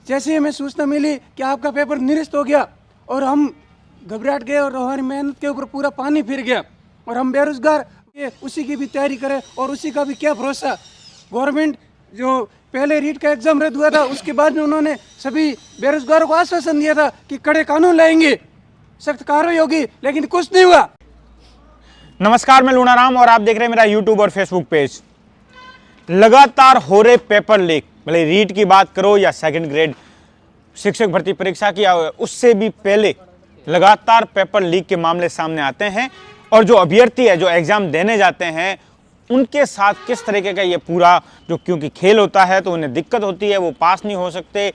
जैसे ही हमें सूचना मिली कि आपका पेपर निरस्त हो गया और हम घबराहट गए और हमारी मेहनत के ऊपर पूरा पानी फिर गया और हम बेरोजगार उसी की भी तैयारी करें और उसी का भी क्या भरोसा। गवर्नमेंट जो पहले रीट का एग्जाम रद्द हुआ था उसके बाद में उन्होंने सभी बेरोजगारों को आश्वासन दिया था कि कड़े कानून लाएंगे, सख्त कार्रवाई होगी, लेकिन कुछ नहीं हुआ। नमस्कार, मैं लूनाराम और आप देख रहे हैं मेरा यूट्यूब और फेसबुक पेज। लगातार हो रहे पेपर लीक, भले रीट की बात करो या सेकंड ग्रेड शिक्षक भर्ती परीक्षा की, उससे भी पहले लगातार पेपर लीक के मामले सामने आते हैं और जो अभ्यर्थी है जो एग्जाम देने जाते हैं उनके साथ किस तरीके का ये पूरा जो, क्योंकि खेल होता है तो उन्हें दिक्कत होती है, वो पास नहीं हो सकते,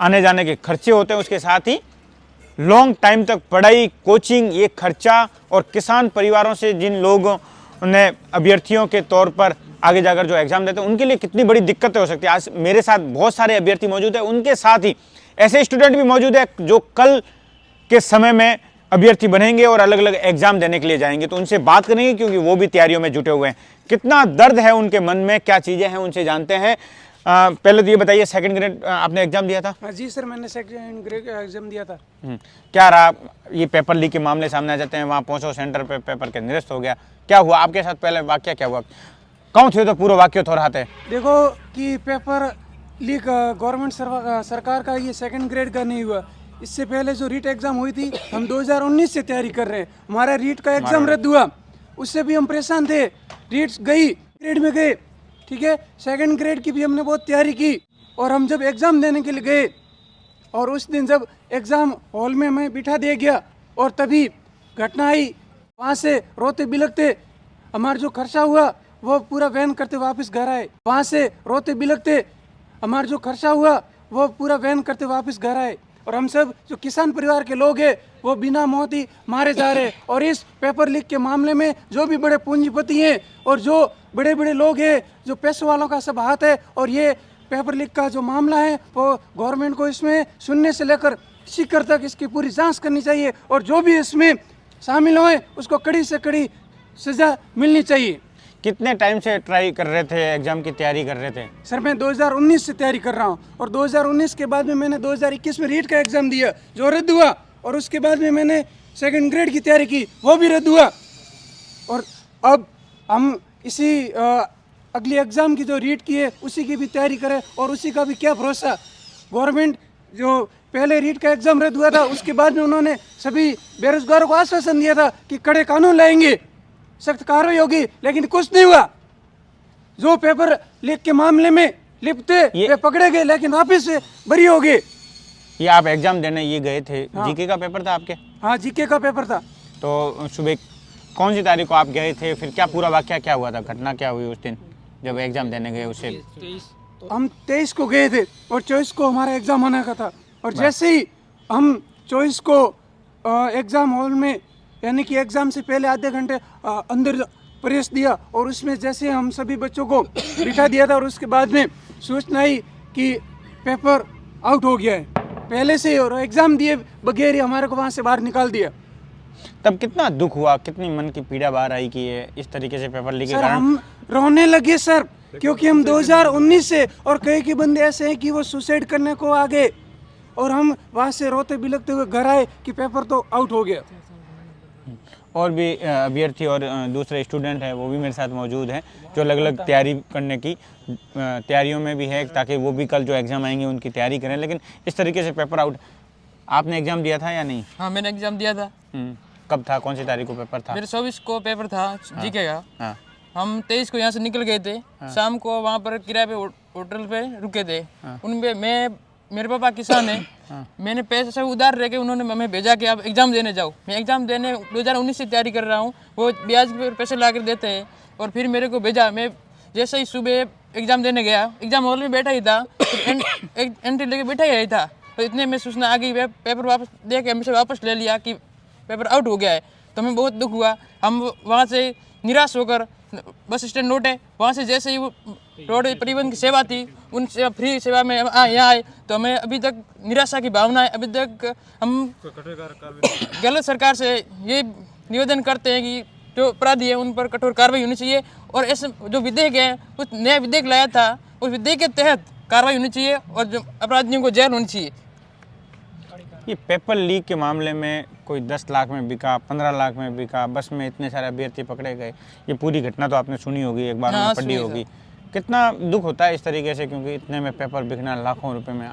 आने जाने के खर्चे होते हैं, उसके साथ ही लॉन्ग टाइम तक पढ़ाई, कोचिंग, ये खर्चा और किसान परिवारों से जिन लोगों ने अभ्यर्थियों के तौर पर आगे जाकर जो एग्जाम देते हैं उनके लिए कितनी बड़ी दिक्कतें हो सकती है। आज मेरे साथ बहुत सारे अभ्यर्थी मौजूद हैं, उनके साथ ही ऐसे स्टूडेंट भी मौजूद है जो कल के समय में अभ्यर्थी बनेंगे और अलग अलग एग्जाम देने के लिए जाएंगे, तो उनसे बात करेंगे क्योंकि वो भी तैयारियों में जुटे हुए हैं। कितना दर्द है उनके मन में, क्या चीज़ें हैं, उनसे जानते हैं। पहले तो ये बताइए, सेकंड ग्रेड आपने एग्जाम दिया था? जी सर, मैंने सेकंड ग्रेड एग्जाम दिया था। क्या रहा, ये पेपर लीक के मामले सामने आ जाते हैं, वहाँ पहुँचो सेंटर पे, पेपर के निरस्त हो गया, क्या हुआ आपके साथ? पहले वाक्य क्या हुआ, कौन थे तो पूरा वाक्य थोड़ाते? देखो कि पेपर लीक गवर्नमेंट सरकार का ये सेकंड ग्रेड का नहीं हुआ। इससे पहले जो रीट एग्जाम हुई थी, हम 2019 से तैयारी कर रहे हैं। हमारा रीट का एग्जाम रद्द हुआ, उससे भी हम परेशान थे। रीट गई, ग्रेड में गए, ठीक है, सेकंड ग्रेड की भी हमने बहुत तैयारी की और हम जब एग्ज़ाम देने के लिए गए और उस दिन जब एग्ज़ाम हॉल में हमें बिठा दिया गया और तभी घटना आई, वहाँ से रोते बिलखते हमारा जो खर्चा हुआ वो पूरा वहन करते वापस घर आए। वहाँ से रोते बिलखते हमारा जो खर्चा हुआ वो पूरा वहन करते वापस घर आए और हम सब जो किसान परिवार के लोग हैं वो बिना मौत ही मारे जा रहे हैं। और इस पेपर लीक के मामले में जो भी बड़े पूंजीपति हैं और जो बड़े बड़े लोग हैं, जो पैसों वालों का सब हाथ है और ये पेपर लीक का जो मामला है वो गवर्नमेंट को इसमें सुनने से लेकर शिखर तक इसकी पूरी जांच करनी चाहिए और जो भी इसमें शामिल हुए उसको कड़ी से कड़ी सजा मिलनी चाहिए। कितने टाइम से ट्राई कर रहे थे, एग्जाम की तैयारी कर रहे थे? सर मैं 2019 से तैयारी कर रहा हूँ और 2019 के बाद में मैंने 2021 में रीट का एग्ज़ाम दिया जो रद्द हुआ और उसके बाद में मैंने सेकंड ग्रेड की तैयारी की, वो भी रद्द हुआ। और अब हम इसी अगली एग्ज़ाम की जो रीट की है उसी की भी तैयारी करें और उसी का भी क्या भरोसा। गवर्नमेंट जो पहले रीट का एग्ज़ाम रद्द हुआ था उसके बाद में उन्होंने सभी बेरोजगारों को आश्वासन दिया था कि कड़े कानून लाएंगे, सख्त कार्रवाई होगी, लेकिन कुछ नहीं हुआ। जो पेपर लीक के मामले में लिप्त थे वे पकड़े गए लेकिन वापिस से बरी हो गए। ये आप एग्जाम देने ये गए थे? हाँ। जीके का पेपर था आपके? हाँ, जीके का पेपर था। तो सुबह कौन सी तारीख को आप गए थे, फिर क्या पूरा वाकया क्या हुआ था, घटना क्या हुई उस दिन जब एग्जाम देने गए? उससे हम 23 को गए थे और 24 को हमारा एग्जाम होने का था और जैसे ही हम 24 को एग्जाम हॉल में यानी कि एग्ज़ाम से पहले आधे घंटे अंदर प्रवेश दिया और उसमें जैसे हम सभी बच्चों को बिठा दिया था और उसके बाद में सूचना आई कि पेपर आउट हो गया है पहले से ही और एग्ज़ाम दिए बगैर ही हमारे को वहाँ से बाहर निकाल दिया। तब कितना दुख हुआ, कितनी मन की पीड़ा बाहर आई कि ये इस तरीके से पेपर लीक के कारण? हम रोने लगे सर, क्योंकि हम 2019 से और कई के बंदे ऐसे हैं कि वो सुसाइड करने को आ गए और हम वहाँ से रोते बिलखते हुए घर आए कि पेपर तो आउट हो गया। और भी अभ्यर्थी और दूसरे स्टूडेंट हैं वो भी मेरे साथ मौजूद हैं जो अलग अलग तैयारी करने की तैयारियों में भी है ताकि वो भी कल जो एग्ज़ाम आएंगे उनकी तैयारी करें, लेकिन इस तरीके से पेपर आउट। आपने एग्ज़ाम दिया था या नहीं? हाँ, मैंने एग्ज़ाम दिया था। कब था, कौन सी तारीख को पेपर था? मेरे 24 को पेपर था जीके का। हाँ। हम 23 को यहाँ से निकल गए थे। शाम को वहाँ पर किराए पे होटल पे रुके थे। उनमें मेरे पापा किसान है। मैंने पैसे उधार रह के उन्होंने हमें भेजा कि आप एग्ज़ाम देने जाओ। मैं एग्ज़ाम देने 2019 से तैयारी कर रहा हूँ, वो ब्याज पर पैसे ला कर देते हैं और फिर मेरे को भेजा। मैं जैसे ही सुबह एग्ज़ाम देने गया, एग्ज़ाम हॉल में बैठा ही था, एंट्री लेके बैठा ही था, तो इतने में सूचना आ गई, पेपर वापस दे के हमसे वापस ले लिया कि पेपर आउट हो गया है। तो हमें बहुत दुख हुआ। हम वहाँ से निराश होकर बस स्टैंड लौटे। वहाँ से जैसे ही वो रोड परिवहन की सेवा थी, उन सेवा फ्री सेवा में हम यहाँ आए तो हमें अभी तक निराशा की भावना है। अभी तक हम गलत सरकार से ये निवेदन करते हैं कि जो अपराधी है उन पर कठोर कार्रवाई होनी चाहिए। और ऐसे जो विधेयक है, उस नया विधेयक लाया था, उस विधेयक के तहत कार्रवाई होनी चाहिए और जो अपराधियों को जेल होनी चाहिए। ये पेपर लीक के मामले में कोई 10 लाख में बिका, 15 लाख में बिका, बस में इतने सारे अभ्यर्थी पकड़े गए, ये पूरी घटना तो आपने सुनी होगी, एक बार में पढ़ी होगी। कितना दुख होता है इस तरीके से, क्योंकि इतने में पेपर बिकना लाखों रुपए में,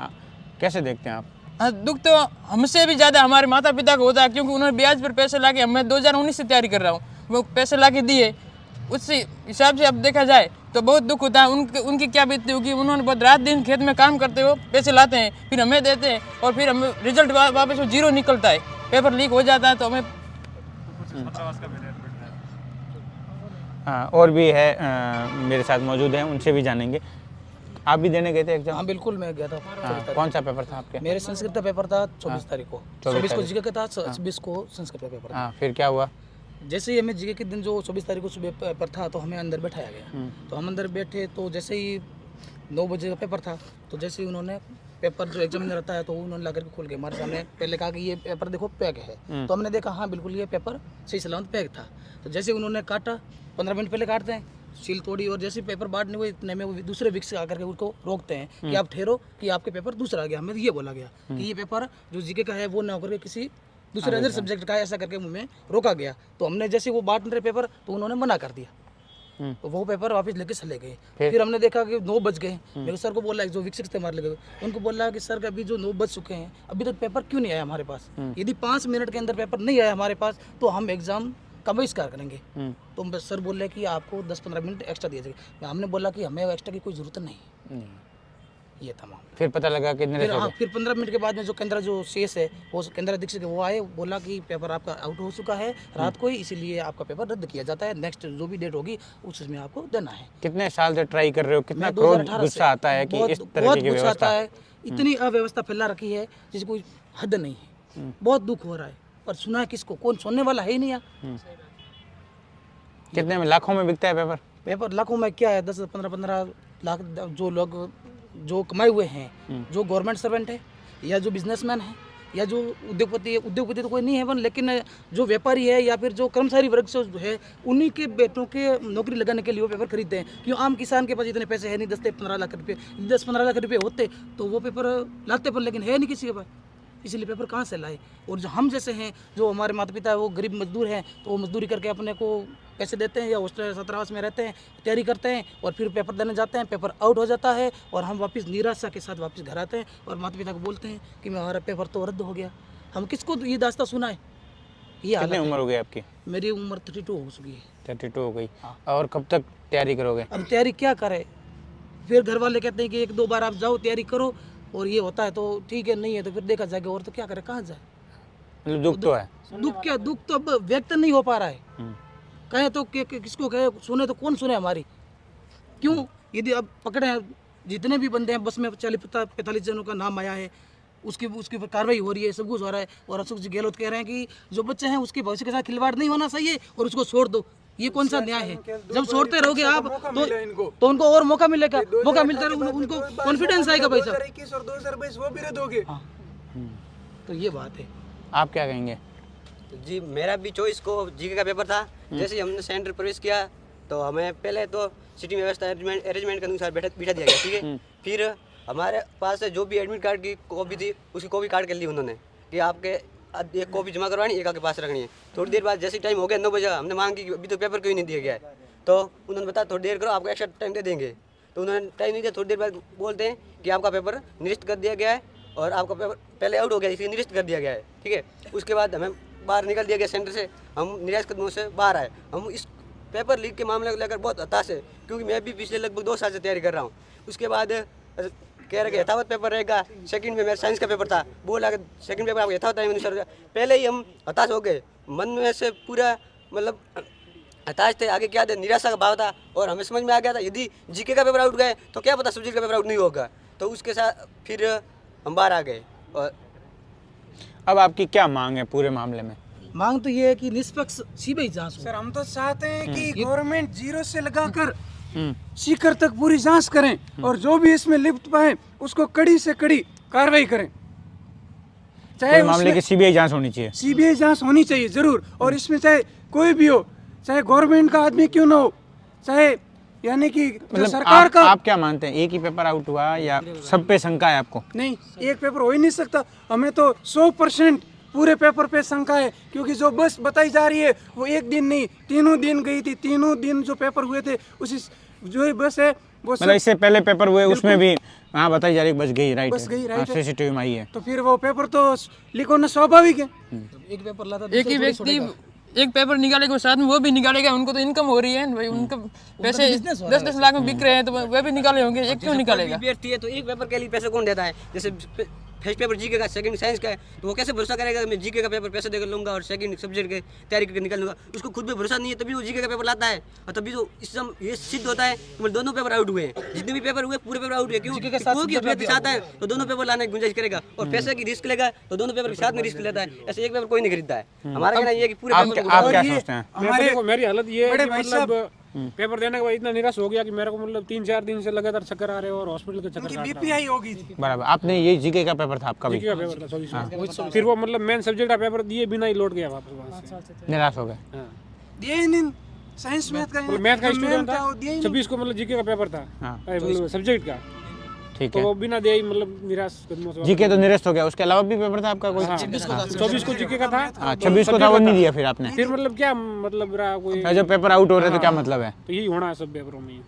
कैसे देखते हैं आप? हाँ, दुख तो हमसे भी ज़्यादा हमारे माता पिता को होता है, क्योंकि उन्होंने ब्याज पर पैसे लाके, मैं 2019 से तैयारी कर रहा हूँ, वो पैसे लाके दिए, उस हिसाब से अब देखा जाए तो बहुत दुख होता है। उनकी क्या बीतती होगी, उन्होंने बहुत रात दिन खेत में काम करते हो पैसे लाते हैं, फिर हमें देते हैं और फिर हमें रिजल्ट वापस वो जीरो निकलता है, पेपर लीक हो जाता है तो हमें। हाँ, और भी है मेरे साथ मौजूद हैं, उनसे भी जानेंगे। आप भी देने गए थे एग्जाम? हाँ बिल्कुल, मैं गया था। हाँ, कौन सा पेपर था आपके? मेरे संस्कृत का पेपर था 24 तारीख को, 24 को जीके का था, 26 को संस्कृत का पेपर था। हाँ, फिर क्या हुआ? जैसे ही हमें जीके के दिन जो 24 तारीख को सुबह पेपर था तो हमें अंदर बैठाया गया। तो हम अंदर बैठे तो जैसे ही 9 बजे का पेपर था, तो जैसे ही उन्होंने पेपर जो एग्जामिनर रहता है तो उन्होंने ला करके खोल के हमारे सामने पहले कहा कि ये पेपर देखो पैक है। तो हमने देखा हाँ बिल्कुल ये पेपर सही सलामत पैक था। तो जैसे उन्होंने काटा, 15 मिनट पहले काटते हैं, सील तोड़ी और जैसे पेपर बांटने हुए इतने में वो दूसरे विक से आकर के उसको रोकते हैं कि आप ठहरो कि आपके पेपर दूसरा आ गया। हमें ये बोला गया कि ये पेपर जो जीके का है वो ना होकर के किसी दूसरे अदर सब्जेक्ट का है, ऐसा करके मुझे रोका गया। तो हमने जैसे वो बांट रहे पेपर तो उन्होंने मना कर दिया, तो वो पेपर वापस लेके चले गए। फिर हमने देखा कि 9 बज गए। मेरे सर को बोला जो विक थे हमारे लगे, उनको बोला कि सर अभी जो 9 बज चुके हैं अभी तक पेपर क्यों नहीं आया हमारे पास, यदि 5 मिनट के अंदर पेपर नहीं आया हमारे पास तो हम एग्जाम का बहिष्कार करेंगे। तो सर बोल रहे कि आपको 10-15 मिनट एक्स्ट्रा दिया जाएगा। हमने बोला कि हमें एक्स्ट्रा की कोई जरूरत नहीं। ये था मामला। फिर पता लगा कि फिर 15 मिनट के बाद में जो केंद्र जो शेष है वो केंद्र अधीक्षक है, वो आए, बोला कि पेपर आपका आउट हो चुका है रात को ही, इसीलिए आपका पेपर रद्द किया जाता है, नेक्स्ट जो भी डेट होगी उसमें आपको देना है। कितने साल से ट्राई कर रहे हो? कितना क्रोध गुस्सा आता है कि इस तरह की गुस्सा आता व्यवस्था है, इतनी अव्यवस्था फैला रखी है जिसकी कोई हद नहीं है। बहुत दुख हो रहा है, पर सुना है किसको, कौन सुनने वाला है ही नहीं यार। कितने में, लाखों में बिकता है पेपर? पेपर लाखों में क्या है, 10-15 लाख जो लोग जो कमाए हुए हैं, जो गवर्नमेंट सर्वेंट है या जो बिजनेसमैन है या जो उद्योगपति है, उद्योगपति तो कोई नहीं है लेकिन जो व्यापारी है या फिर जो कर्मचारी वर्ग से है, उन्हीं के बेटों के नौकरी लगाने के लिए वो पेपर खरीदते हैं। क्यों आम किसान के पास इतने पैसे है नहीं, 10-15 लाख रुपये, 10-15 लाख रुपये होते तो वो पेपर लाते, पर लेकिन है नहीं किसी के पास, इसलिए पेपर कहाँ से लाए। और जो हम जैसे हैं, जो हमारे माता पिता है वो गरीब मजदूर हैं, तो वो मजदूरी करके अपने को पैसे देते हैं या हॉस्टल छात्रावास में रहते हैं, तैयारी करते हैं और फिर पेपर देने जाते हैं, पेपर आउट हो जाता है और हम वापस निराशा के साथ वापस घर आते हैं और माता पिता को बोलते हैं कि हमारा पेपर तो रद्द हो गया। हम किसको ये दास्ता सुनाए। ये कितनी उम्र हो गई आपकी? मेरी उम्र 32 हो चुकी है। 32 हो गई। और कब तक तैयारी करोगे? अब तैयारी क्या करें, फिर घर वाले कहते हैं कि 1-2 बार आप जाओ तैयारी करो, और ये होता है तो ठीक है, नहीं है तो फिर देखा जाएगा, और तो क्या करें, कहाँ जाए। मतलब दुख तो है? दुख क्या, दुख तो अब व्यक्त नहीं हो पा रहा है। कहें तो किसको कहे, सुने तो कौन सुने हमारी। क्यों, यदि अब पकड़े हैं जितने भी बंदे हैं, बस में 40-45 जनों का नाम आया है, उसकी पर कार्रवाई हो रही है, सब कुछ हो रहा है, और अशोक जी गहलोत कह रहे हैं कि जो बच्चे हैं उसके भविष्य के साथ खिलवाड़ नहीं होना चाहिए और उसको छोड़ दो। ये कौन सा न्याय है? जब छोड़ते रहोगे आप तो उनको और मौका मिलेगा, मौका मिलता है, उनको कॉन्फिडेंस आएगा भाई साहब। 2021 और 2022 वो भी रद्द हो गए। तो ये बात है। आप क्या कहेंगे? जी, मेरा भी 24 को जीके का पेपर था। जैसे ही हमने सेंटर प्रवेश किया तो हमें पहले तो सीटिंग व्यवस्था अरेंजमेंट के अनुसार बिठा दिया गया, ठीक है। फिर हमारे पास से जो भी एडमिट कार्ड की कॉपी थी उसकी कॉपी काट कर ली उन्होंने कि आपके एक कॉपी जमा करवानी, एक आपके पास रखनी है। थोड़ी देर बाद जैसे टाइम हो गया 9 बजे, हमने मांग की अभी तो पेपर क्यों नहीं दिया गया है, तो उन्होंने बताया थोड़ी देर करो, आपको एक्स्ट्रा टाइम दे देंगे। तो उन्होंने टाइम नहीं दिया, थोड़ी देर बाद बोलते हैं कि आपका पेपर निरस्त कर दिया गया है और आपका पेपर पहले आउट हो गया इसलिए निरस्त कर दिया गया है, ठीक है। उसके बाद हमें बाहर निकल दिया गया सेंटर से, हम निराश कदमों से बाहर आए। हम इस पेपर लीक के मामले को लेकर बहुत हताश है, क्योंकि मैं भी पिछले लगभग 2 साल से तैयारी कर रहा हूँ। उसके बाद कह रहे कि यथावत पेपर रहेगा। सेकंड में मेरा साइंस का पेपर था, बोला कि सेकंड पेपर आपको यथावत टाइम अनुसार। पहले ही हम हताश हो गए, मन में से पूरा मतलब हताश थे, आगे क्या थे, निराशा का भाव था। और हमें समझ में आ गया था यदि जीके का पेपर आउट गए तो क्या पता सब्जेक्ट का पेपर आउट नहीं होगा, तो उसके साथ फिर हम बाहर आ गए। और अब आपकी क्या मांग है पूरे मामले में? मांग तो ये है कि निष्पक्ष सीबीआई जांच हो। सर हम तो चाहते हैं कि गवर्नमेंट जीरो से लगाकर सीकर तक पूरी जांच करें और जो भी इसमें लिप्त पाए उसको कड़ी से कड़ी कार्रवाई करें। चाहे मामले की सीबीआई जांच होनी चाहिए। सीबीआई जांच होनी चाहिए जरूर, और इसमें चाहे कोई भी हो, चाहे गवर्नमेंट का आदमी क्यों ना हो, चाहे यानी कि जो मतलब सरकार का आप क्या मानते हैं, एक ही पेपर आउट हुआ या सब पे शंका है आपको? नहीं, एक पेपर हो ही नहीं सकता। हमें तो 100% पूरे पेपर पे शंका है, क्योंकि जो बस बताई जा रही है वो एक दिन नहीं, तीनों दिन गई थी। तीनों दिन जो पेपर हुए थे उसी जो ही बस है वो मतलब इससे पहले पेपर हुए उसमें भी हाँ बताई जा रही बस गई, राइट बस गई, राइट है। सीसीटीवी में आई है। तो फिर वो पेपर तो लीक होना स्वाभाविक है। एक पेपर लाता एक ही व्यक्ति एक पेपर निकालेगा साथ में वो भी निकालेगा, उनको तो इनकम हो रही है भाई, उनका पैसे 10-10 लाख में बिक रहे हैं तो वह भी निकाले होंगे, एक क्यों निकालेगा? अभ्यर्थी है तो एक पेपर के लिए पैसे कौन देता है? जैसे फर्स्ट पेपर जीके का, सेकंड साइंस का है, तो वो कैसे भरोसा करेगा मैं जीके का पेपर पैसे देकर लूंगा और सेकंड सब्जेक्ट के तैयारी करके निकाल लूंगा? उसको खुद पे भरोसा नहीं है तभी वो जीके का पेपर लाता है, और तभी तो ये सिद्ध होता है कि दोनों पेपर आउट हुए हैं। जितने भी पेपर हुए पूरे पेपर आउट हुए। क्यों? कोई अभ्यर्थी चाहता है तो दोनों पेपर लाने की गुंजाइश करेगा, और पैसे की रिस्क लेगा तो दोनों पेपर के साथ में रिस्क लेता है। ऐसे एक पेपर कोई नहीं खरीदता है। हमारा कहना ये है कि पूरे आप पेपर क्या सोचते हैं? मेरी हालत ये है बड़े कि भाई मतलब पेपर देने के बाद इतना निराश हो गया कि मेरे को मतलब 3-4 दिन से लगातार चक्कर आ रहे हैं और हॉस्पिटल के चक्कर काट बीपी हाई होगी थी। बराबर, आपने ये जीके का पेपर था आपका भी, का पेपर था 24 फिर वो मतलब मेन सब्जेक्ट का पेपर दिए बिना ही लौट गया वापस वहाँ से। निराश हो गए? हाँ। दिए ही नहीं, साइंस मैथ का मतलब मैथ का स्टूडेंट था, था, वो दिया ही नहीं। 26 को मतलब जीके का पेपर था हाँ। मतलब सब्जेक्ट का, ठीक तो है। वो बिना दिए ही मतलब निराश कदमों से जीके तो निरस्त हो गया, उसके अलावा भी पेपर था आपका कोई? 24 को जीके का था। हाँ 26 को था, वो नहीं दिया फिर आपने? फिर मतलब क्या मतलब रहा कोई, अच्छा, जब पेपर आउट हो रहे तो क्या मतलब है? तो यही होना है सब पेपरों में।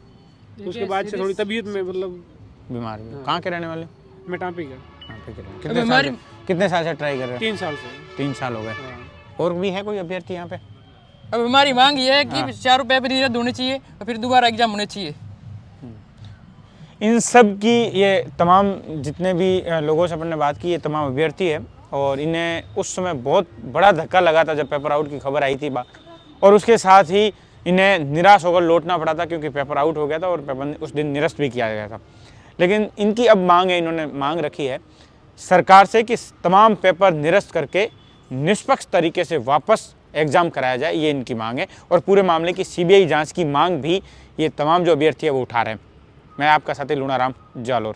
तो उसके बाद से थोड़ी तबीयत में मतलब बीमार भी? कहाँ के रहने वाले? मैं टाँपी का हाँ, ठीक है। कितने साल से ट्राई कर रहे 3 साल से। हो? 3 साल हो गए। और भी है कोई अभ्यर्थी यहाँ पे? अब हमारी मांग ये है कि चारों पेपर ही रद्द होने चाहिए और फिर दोबारा एग्जाम होने चाहिए। इन सब की ये तमाम जितने भी लोगों से अपन ने बात की, ये तमाम अभ्यर्थी है, और इन्हें उस समय बहुत बड़ा धक्का लगा था जब पेपर आउट की खबर आई थी और उसके साथ ही इन्हें निराश होकर लौटना पड़ा था, क्योंकि पेपर आउट हो गया था और पेपर उस दिन निरस्त भी किया गया था। लेकिन इनकी अब मांग है, इन्होंने मांग रखी है सरकार से कि तमाम पेपर निरस्त करके निष्पक्ष तरीके से वापस एग्ज़ाम कराया जाए, ये इनकी मांग है। और पूरे मामले की सीबीआई जांच की मांग भी ये तमाम जो अभ्यर्थी है वो उठा रहे हैं। मैं आपका साथी लूणाराम, जालोर।